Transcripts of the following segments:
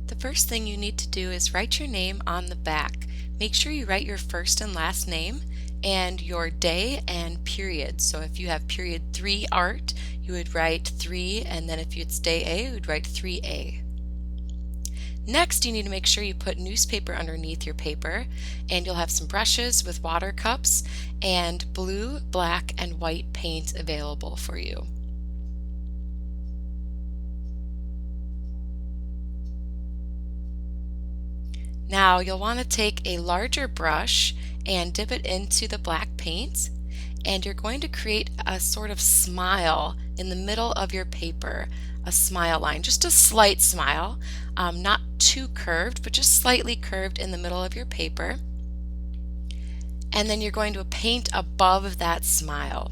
The first thing you need to do is write your name on the back. Make sure you write your first and last name and your day and period. So if you have period 3 art, you would write 3, and then if it's day A, you would write 3A. Next, you need to make sure you put newspaper underneath your paper, and you'll have some brushes with water cups and blue, black, and white paint available for you. Now you'll want to take a larger brush and dip it into the black paint, and you're going to create a sort of smile in the middle of your paper, a smile line, just a slight smile, not too curved, but just slightly curved in the middle of your paper. And then you're going to paint above that smile.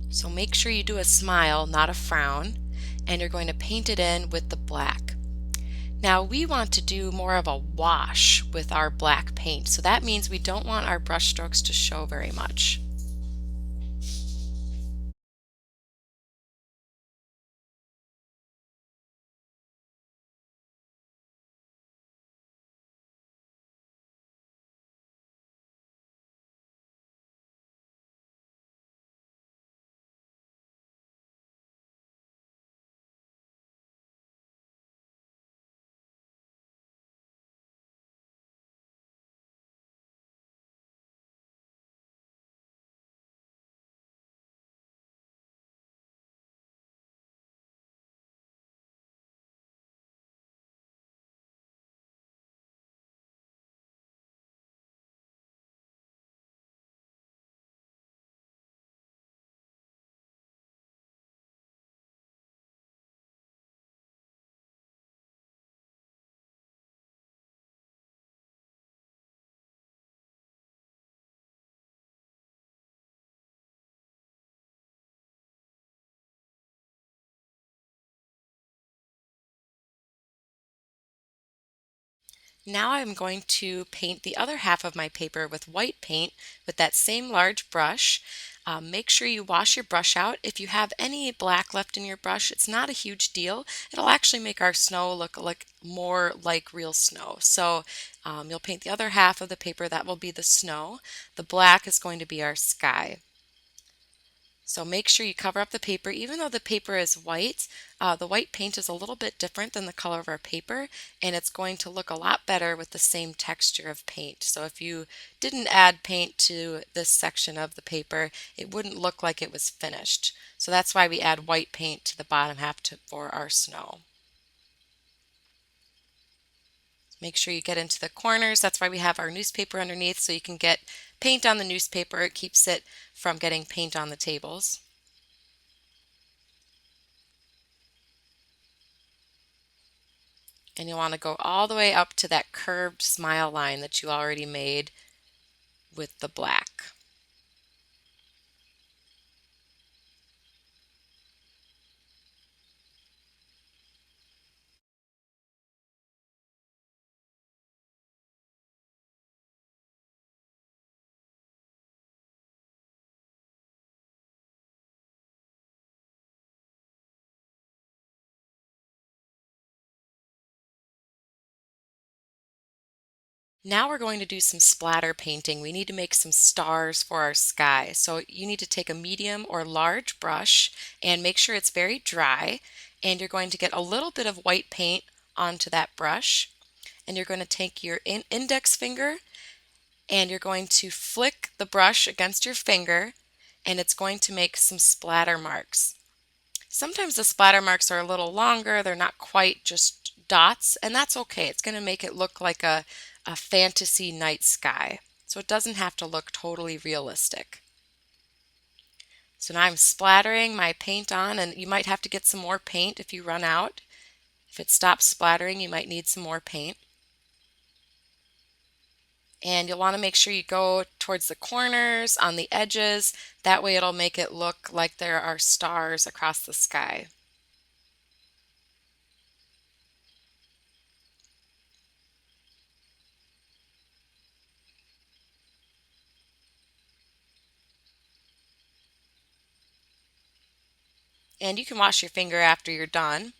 So make sure you do a smile, not a frown, and you're going to paint it in with the black. Now we want to do more of a wash with our black paint, so that means we don't want our brush strokes to show very much. Now I'm going to paint the other half of my paper with white paint with that same large brush. Make sure you wash your brush out. If you have any black left in your brush, it's not a huge deal. It'll actually make our snow look like more like real snow. So you'll paint the other half of the paper. That will be the snow. The black is going to be our sky. So make sure you cover up the paper. Even though the paper is white, the white paint is a little bit different than the color of our paper, and it's going to look a lot better with the same texture of paint. So if you didn't add paint to this section of the paper, it wouldn't look like it was finished. So that's why we add white paint to the bottom half for our snow. Make sure you get into the corners. That's why we have our newspaper underneath, so you can get paint on the newspaper. It keeps it from getting paint on the tables. And you want to go all the way up to that curved smile line that you already made with the black. Now we're going to do some splatter painting. We need to make some stars for our sky. So you need to take a medium or large brush and make sure it's very dry. And you're going to get a little bit of white paint onto that brush. And you're going to take your index finger and you're going to flick the brush against your finger, and it's going to make some splatter marks. Sometimes the splatter marks are a little longer, they're not quite just dots, and that's okay. It's going to make it look like a fantasy night sky. So it doesn't have to look totally realistic. So now I'm splattering my paint on, and you might have to get some more paint if you run out. If it stops splattering, you might need some more paint. And you'll want to make sure you go towards the corners, on the edges. That way it'll make it look like there are stars across the sky. And you can wash your finger after you're done.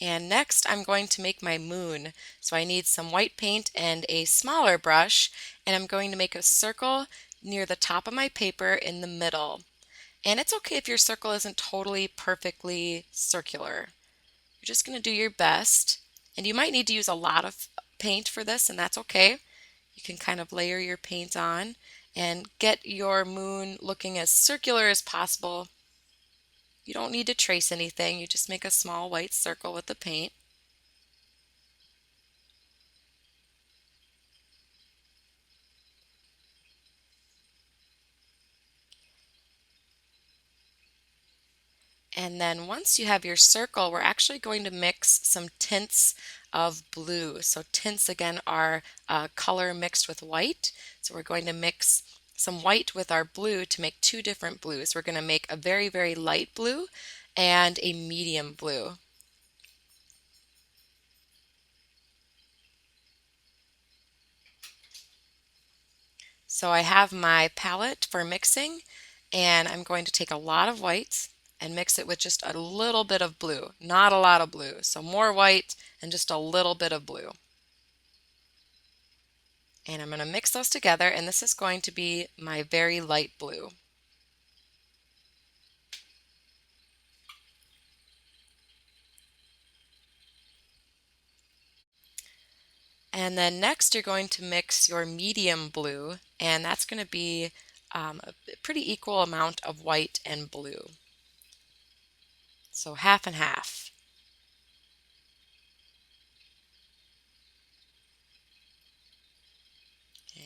And next I'm going to make my moon. So I need some white paint and a smaller brush, and I'm going to make a circle near the top of my paper in the middle. And it's okay if your circle isn't totally perfectly circular. You're just going to do your best. And you might need to use a lot of paint for this, and that's okay. You can kind of layer your paint on and get your moon looking as circular as possible. You don't need to trace anything, you just make a small white circle with the paint. And then once you have your circle, we're actually going to mix some tints of blue. So tints again are color mixed with white. So we're going to mix some white with our blue to make two different blues. We're going to make a very, very light blue and a medium blue. So I have my palette for mixing, and I'm going to take a lot of white and mix it with just a little bit of blue, not a lot of blue. So more white and just a little bit of blue. And I'm going to mix those together, and this is going to be my very light blue. And then next you're going to mix your medium blue, and that's going to be a pretty equal amount of white and blue. So half and half.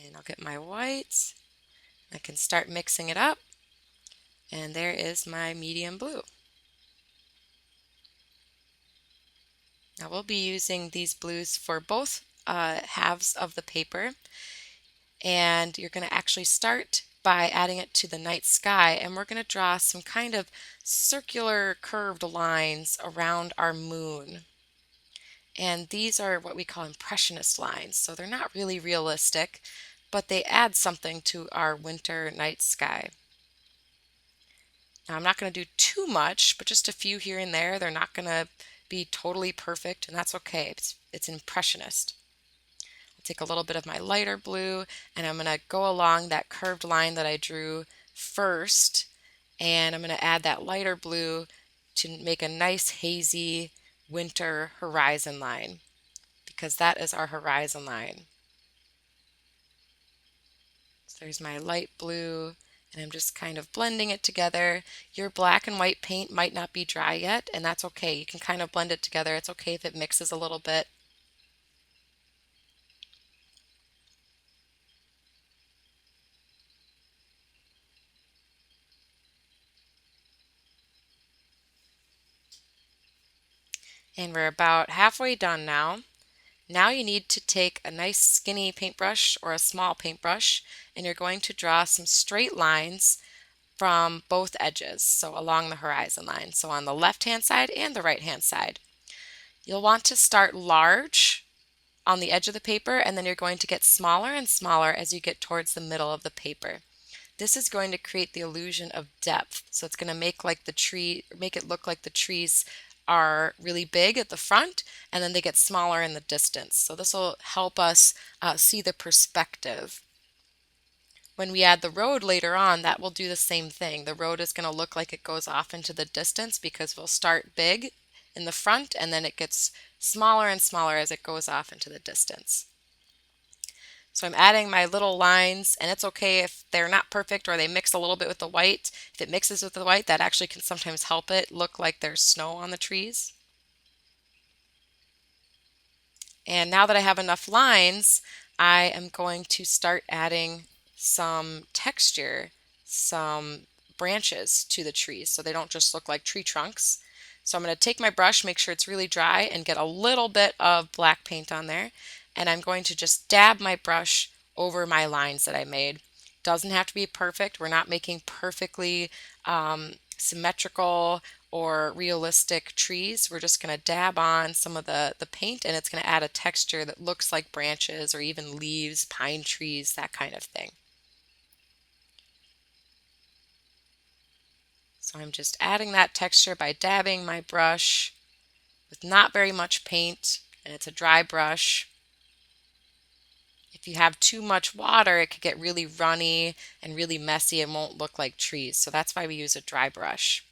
And I'll get my whites. I can start mixing it up, and there is my medium blue. Now we'll be using these blues for both halves of the paper, and you're going to actually start by adding it to the night sky, and we're going to draw some kind of circular curved lines around our moon. And these are what we call impressionist lines, so they're not really realistic, but they add something to our winter night sky. Now I'm not going to do too much, but just a few here and there. They're not going to be totally perfect, and that's okay. It's impressionist. I'll take a little bit of my lighter blue, and I'm going to go along that curved line that I drew first, and I'm going to add that lighter blue to make a nice hazy winter horizon line, because that is our horizon line. So there's my light blue, and I'm just kind of blending it together. Your black and white paint might not be dry yet, and that's okay. You can kind of blend it together. It's okay if it mixes a little bit. And we're about halfway done now. Now you need to take a nice skinny paintbrush or a small paintbrush, and you're going to draw some straight lines from both edges, so along the horizon line, so on the left hand side and the right hand side. You'll want to start large on the edge of the paper, and then you're going to get smaller and smaller as you get towards the middle of the paper. This is going to create the illusion of depth, so it's going to make it look like the trees are really big at the front, and then they get smaller in the distance. So this will help us see the perspective. When we add the road later on, that will do the same thing. The road is going to look like it goes off into the distance because we'll start big in the front, and then it gets smaller and smaller as it goes off into the distance. So I'm adding my little lines, and it's okay if they're not perfect or they mix a little bit with the white. If it mixes with the white, that actually can sometimes help it look like there's snow on the trees. And now that I have enough lines, I am going to start adding some texture, some branches to the trees so they don't just look like tree trunks. So I'm going to take my brush, make sure it's really dry, and get a little bit of black paint on there. And I'm going to just dab my brush over my lines that I made. Doesn't have to be perfect. We're not making perfectly symmetrical or realistic trees. We're just going to dab on some of the paint, and it's going to add a texture that looks like branches or even leaves, pine trees, that kind of thing. So I'm just adding that texture by dabbing my brush with not very much paint, and it's a dry brush. If you have too much water, it could get really runny and really messy and won't look like trees. So that's why we use a dry brush.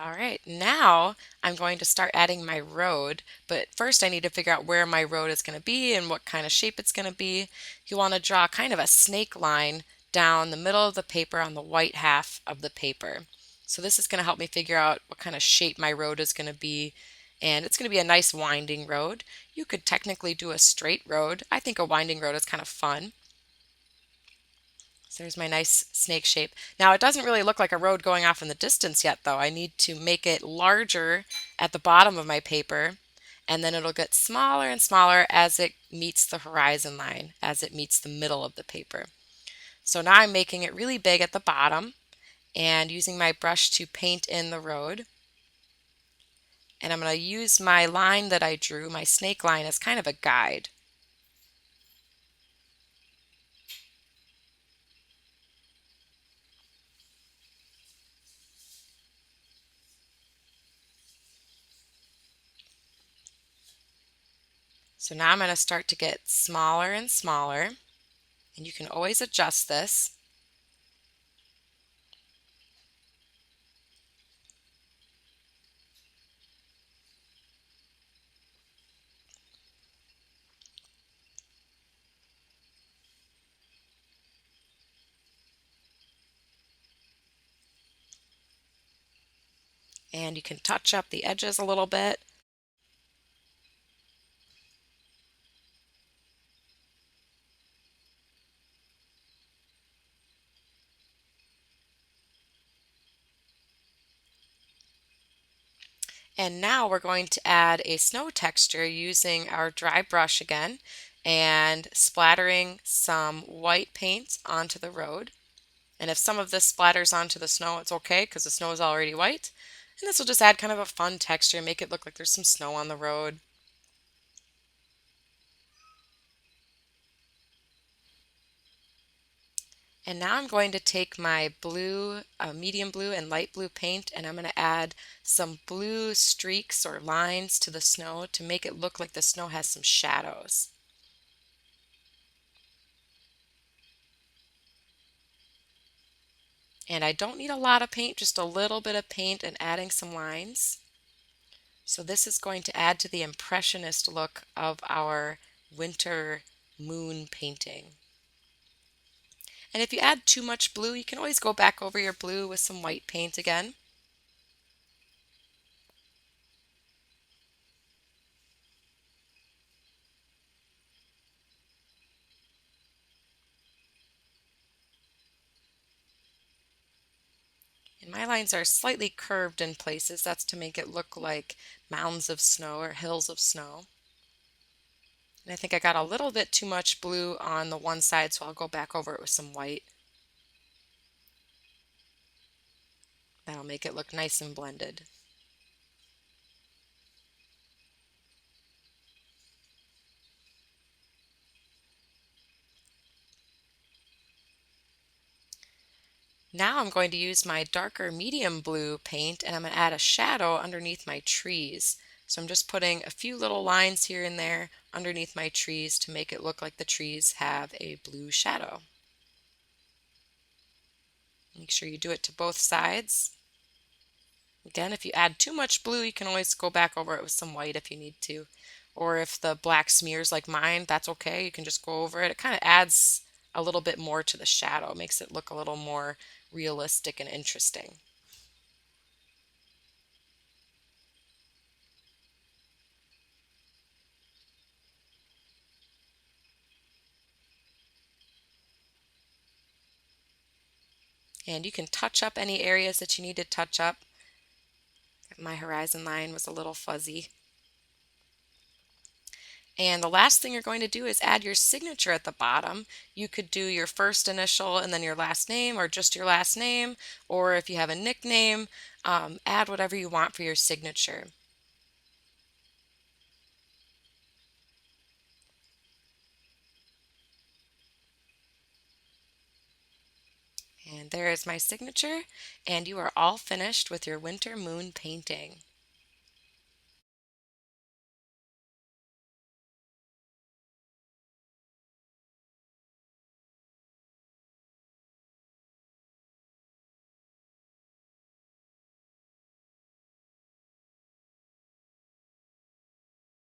All right, now I'm going to start adding my road, but first I need to figure out where my road is going to be and what kind of shape it's going to be. You want to draw kind of a snake line down the middle of the paper on the white half of the paper. So this is going to help me figure out what kind of shape my road is going to be, and it's going to be a nice winding road. You could technically do a straight road. I think a winding road is kind of fun. So there's my nice snake shape. Now it doesn't really look like a road going off in the distance yet though. I need to make it larger at the bottom of my paper, and then it'll get smaller and smaller as it meets the horizon line, as it meets the middle of the paper. So now I'm making it really big at the bottom and using my brush to paint in the road. And I'm going to use my line that I drew, my snake line, as kind of a guide. So now I'm going to start to get smaller and smaller, and you can always adjust this. And you can touch up the edges a little bit. And now we're going to add a snow texture using our dry brush again and splattering some white paint onto the road. And if some of this splatters onto the snow, it's okay because the snow is already white. And this will just add kind of a fun texture, make it look like there's some snow on the road. And now I'm going to take my blue, medium blue and light blue paint, and I'm going to add some blue streaks or lines to the snow to make it look like the snow has some shadows. And I don't need a lot of paint, just a little bit of paint and adding some lines. So this is going to add to the impressionist look of our winter moon painting. And if you add too much blue, you can always go back over your blue with some white paint again. And my lines are slightly curved in places. That's to make it look like mounds of snow or hills of snow. And I think I got a little bit too much blue on the one side, so I'll go back over it with some white. That'll make it look nice and blended. Now I'm going to use my darker medium blue paint and I'm going to add a shadow underneath my trees. So I'm just putting a few little lines here and there underneath my trees to make it look like the trees have a blue shadow. Make sure you do it to both sides. Again, if you add too much blue, you can always go back over it with some white if you need to. Or if the black smears like mine, that's okay. You can just go over it. It kind of adds a little bit more to the shadow, makes it look a little more realistic and interesting. And you can touch up any areas that you need to touch up. My horizon line was a little fuzzy. And the last thing you're going to do is add your signature at the bottom. You could do your first initial and then your last name, or just your last name, or if you have a nickname, add whatever you want for your signature. And there is my signature, and you are all finished with your winter moon painting.